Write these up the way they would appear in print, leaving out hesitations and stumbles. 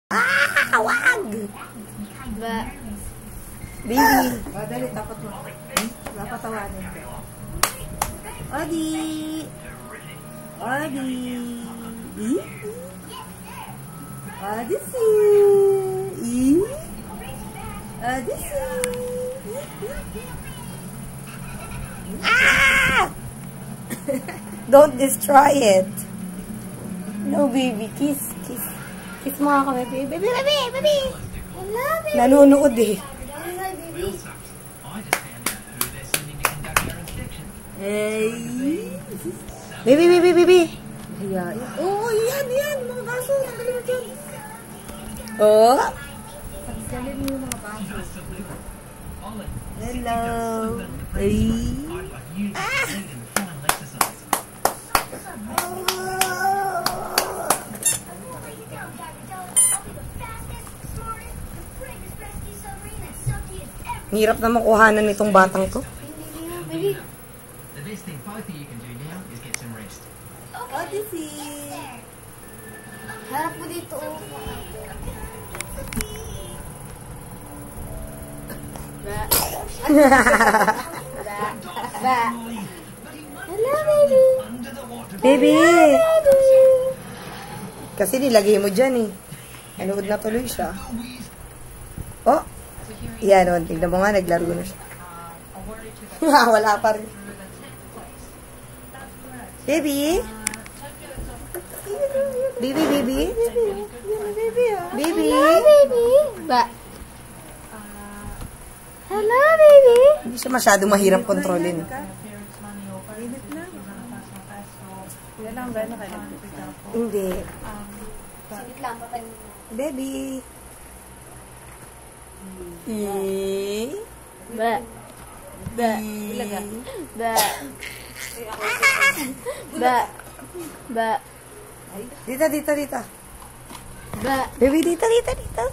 Ah! Wag! Ba? Baby. O, dali, tapat mo. Napatawanin ko. Odi! Odi! Odyssey! Odyssey! Ah! Don't destroy it. No, baby. Kiss. Kiss. Kiss mo ako, baby. Baby, baby, baby. Hello, baby. Nanonood eh. Hello, baby. Hey! Baby, baby, baby. Ayan. Oo, yan. Mga baso. Tanggalin mo dyan. Oh. Tanggalin mo yung mga baso. Hello. Hey! Ah! Hirap na makuhanan nitong batang to. Baby. The best thing both of you can do now is get some rest. Odyssey! Harap mo dito. Ba? Ba? Hello, baby. Baby! Kasi nilagay mo dyan eh. Nanood na tuloy siya. Oh! Yan o, tignan mo nga, naglaro na siya. Wala pa rin. Baby? Baby, baby? Baby? Hello, baby. Ba? Hello, baby. Hindi siya masyado mahirap kontrolin. Init na. Yan lang ba na kayo? Hindi. Saglit lang, patay mo. Baby? Ba? Ba? Ilaga. Ba? Ba? Ba? Dito, dito, dito. Ba? Baby, dito, dito, dito.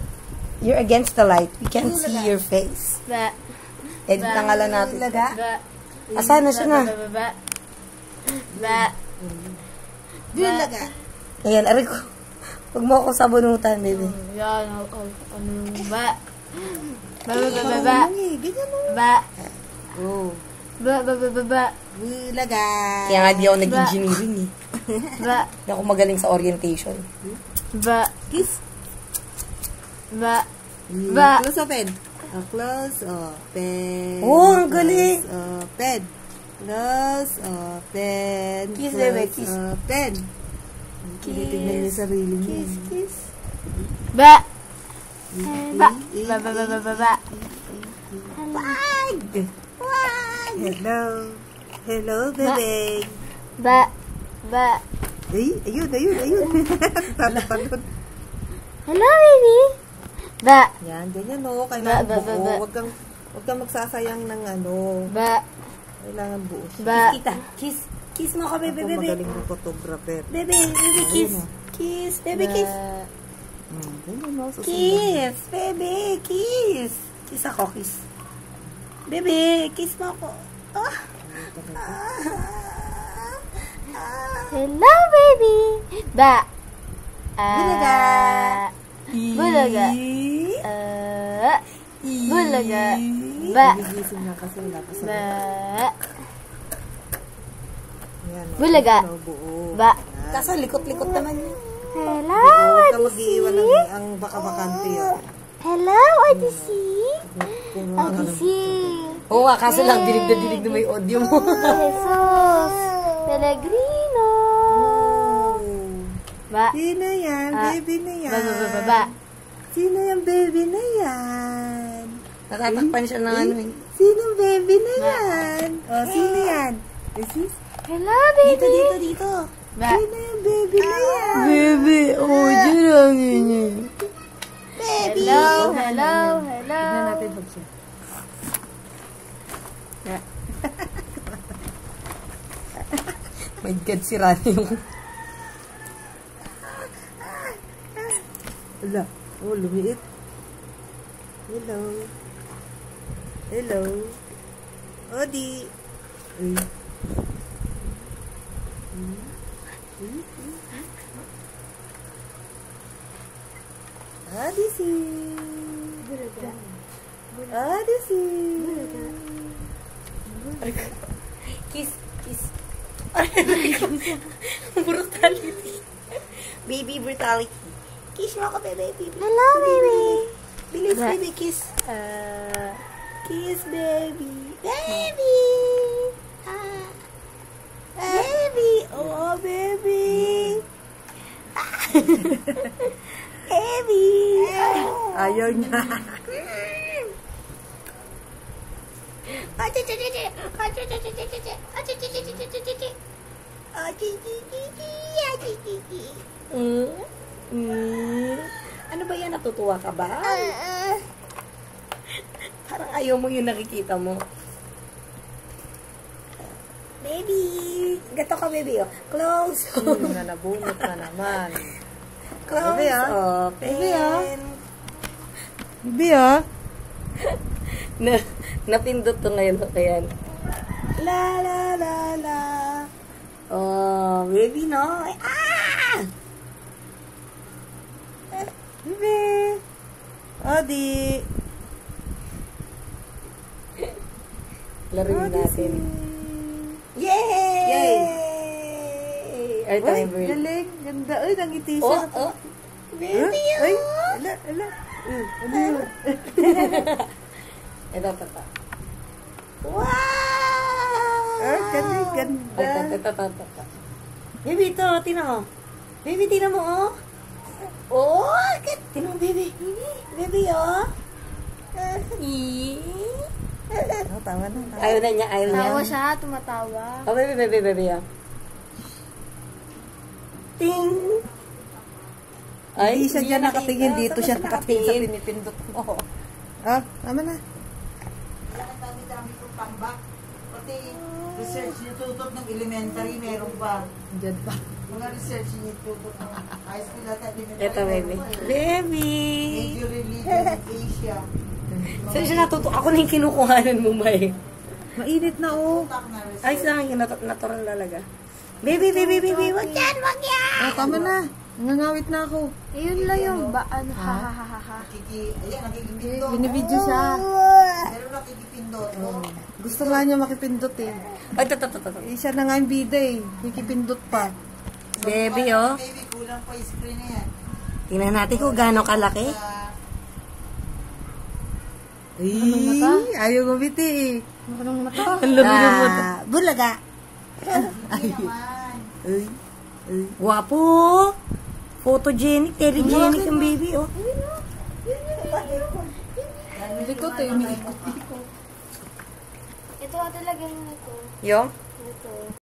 You're against the light. We can't see your face. Ba? Edit na nga lang natin. Ba? Asan na siya na? Ba? Ba? Ba? Dilaga. Ayan, aray ko. Huwag mo ako sabunutan, baby. Yan, ano ba? Ba? Ba? Ba? Ba? Ba? Ganyan mo. Ba? Oh. Ba? Ba? Ba? Ba? Ba? Dilaga. Kaya nga di ako nag-engineering eh. Ba? Hindi ako magaling sa orientation. Ba? Kiss. Ba? Ba? Close open. Close open. Oh, ang galing. Close open. Close open. Kiss, Close bebe, kiss. open. Tinitignan niya sarili niya. Kiss, kiss. Ba? Ba? Ba? Ba? Ba? Ba? Ba? Ba? Wag! Wag! Hello. Hello, bebe. Ba? Ba? Ay, ayun. Tatalon. Hello, baby. Ba? Yan, ganyan o. Kailangan Ba, ba, ba, ba. buo. Huwag kang magsasayang ng ano. Ba? Kailangan buo siya. Ba? Kiss kita. Kiss. Kiss mo ako, baby, Ako baby. magaling ng photographer. Baby, baby, kiss. Kiss, baby, kiss. Ganyan mo. susunod. Kiss, baby, kiss. Kiss ako, kiss. Baby, kiss mo ako. Ah. Hello, baby. Ba? Bulaga. Bulaga. Bulaga. Ba? Nagigising na kasi wala pa sa Ba? Yan, o. Bulaga. So, buo. Ba? Kaso likot-likot naman yun. Hello, Huwag ka mag-iiwan ng Odyssey. ang baka-bakante. O. Hello, Odyssey. Kung ano. Odyssey. Oo nga, kaso lang dinig na may audio mo. Jesus. Pellegrino. Ba? Sino yan? Ah, Baby na yan. Ba? Ba? Ba? Ba? Ba? Sino yung baby na yan? Natatakpan siya ng ano eh. Sino baby na yan? O, sino yan? This is? Hello, baby. Dito. Ba? Sino yung baby na yan? Baby, oh, dyan lang yun. Hello, hello, hello. Tignan natin pag siya. My God, si Rani yung... Wala. Oh, lumiit. Hello. Hello. Odi. Uy. Odyssey. Odyssey. Kiss. Brutality. Baby brutality. Kiss mo ako, baby. Hello, baby. Bilis, baby, kiss. Kiss, baby. Baby. Baby. Oh, baby. Baby. Ayaw niya. Ano ba yan? Natutuwa ka ba? Parang ayaw mo yung nakikita mo. Baby! Gato ka, baby. Oh. Close. Nabunot na naman. Close. Baby, ah. Open. Baby, ah. Bibi, ah. Napindot to ngayon. Ayan. La, la, la, la. Oh, baby, no? Ah! Bibi. Odi. Laruin natin. Yay! Yay! Ay, Uy, time bird. galing. Ganda. Uy, nangiti Oh, siya. oh. Baby, Ay, oh. ala. Ano yun? Ito. Wow! Ah, ganda. Ito. Baby, ito. Tina mo. Baby, tina mo, oh. Oh, tina mo, baby. Baby, oh. Oh, tama na. Ayaw na niya. Tawa siya, tumatawa. Oh, baby, oh. Ting! Hindi siya dyan nakatingin. nakita. Dito siya Saan nakatingin sa pinipindot mo. Ah, tama na. Dami-dami itong tambak. Pati research institute ng elementary, meron ba? Diyan pa. Mga research institute ng high school at elementary. Ito, baby. meron ba? Baby! Major religion of Asia. Saan siya natuto? Ako na yung kinukuhanan mo, May. Mainit na, oh. Utak na research. Ay, sa akin, natural talaga. Baby! Wag yan! Ah, tama na. Nangangawit na ako. Ayun lang yung ano, ha. Ayan, nakikipindot. Binibidyo siya. Meron nakikipindot. Oh. Gusto nga niya makipindot eh. Ay, ito. Eh, siya na nga yung bida eh. Kikipindot pa. Baby, oh. Baby, kulang pa yung screen na yan. Tingnan natin kung gaano kalaki. Anong mata? Ayaw gumiti eh. Anong mata? Ang laro ng mata. Bulaga. Hindi naman. Uy. Guwapo! Photogenic, telegenic ang baby, oh. Likot eh. Umiikot-ikot. Ito, ate, lagyan mo na ito. Yung? Ito.